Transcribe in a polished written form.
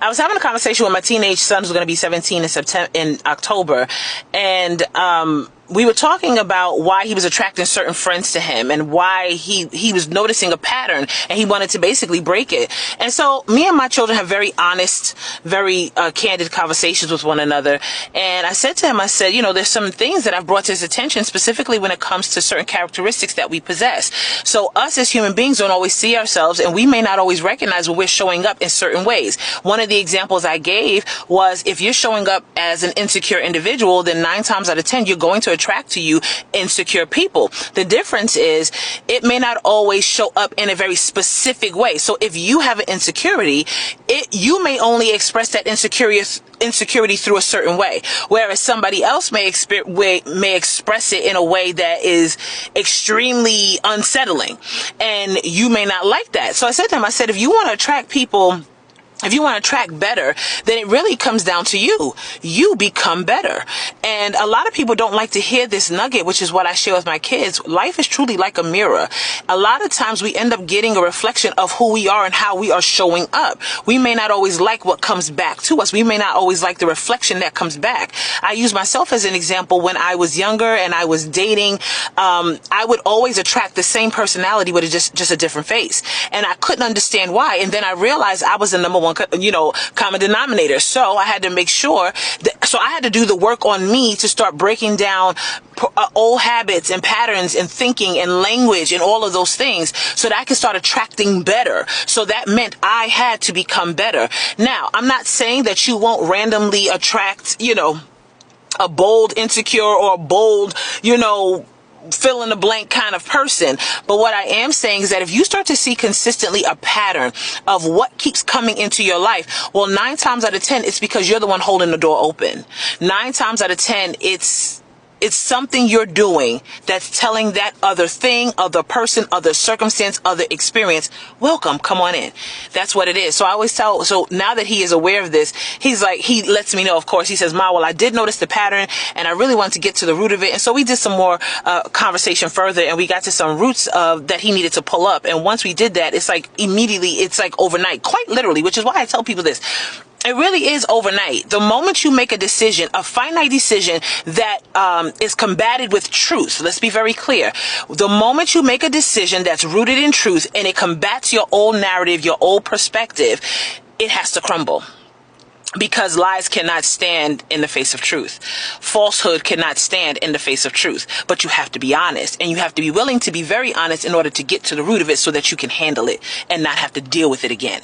I was having a conversation with my teenage son who's going to be 17 in October, and we were talking about why he was attracting certain friends to him and why he was noticing a pattern and he wanted to basically break it. And so me and my children have very honest, very candid conversations with one another. And I said to him, I said, you know, there's some things that I've brought to his attention, specifically when it comes to certain characteristics that we possess. So us as human beings don't always see ourselves, and we may not always recognize when we're showing up in certain ways. One of the examples I gave was, if you're showing up as an insecure individual, then 9 times out of 10, you're going to attract to you insecure people. The difference is it may not always show up in a very specific way. So if you have an insecurity, you may only express that insecurity through a certain way, whereas somebody else may express it in a way that is extremely unsettling, and you may not like that. So I said to him, I said, if you want to attract people, if you want to attract better, then it really comes down to you. You become better. And a lot of people don't like to hear this nugget, which is what I share with my kids. Life is truly like a mirror. A lot of times we end up getting a reflection of who we are and how we are showing up. We may not always like what comes back to us. We may not always like the reflection that comes back. I use myself as an example. When I was younger and I was dating, I would always attract the same personality with just a different face. And I couldn't understand why. And then I realized I was the number one common denominator. So I had to make sure so I had to do the work on me to start breaking down old habits and patterns and thinking and language and all of those things so that I could start attracting better. So that meant I had to become better. Now, I'm not saying that you won't randomly attract, a bold, insecure, or a bold, fill in the blank kind of person. But what I am saying is that if you start to see consistently a pattern of what keeps coming into your life, well, 9 times out of 10, it's because you're the one holding the door open. 9 times out of 10, it's something you're doing that's telling that other thing, other person, other circumstance, other experience, welcome, come on in. That's what it is. So I always tell, so now that he is aware of this, he lets me know, of course. He says, Ma, well, I did notice the pattern and I really wanted to get to the root of it. And so we did some more conversation further, and we got to some roots that he needed to pull up. And once we did that, it's like immediately, it's like overnight, quite literally, which is why I tell people this. It really is overnight. The moment you make a decision, a finite decision that is combated with truth, let's be very clear. The moment you make a decision that's rooted in truth and it combats your old narrative, your old perspective, it has to crumble. Because lies cannot stand in the face of truth. Falsehood cannot stand in the face of truth. But you have to be honest, and you have to be willing to be very honest in order to get to the root of it so that you can handle it and not have to deal with it again.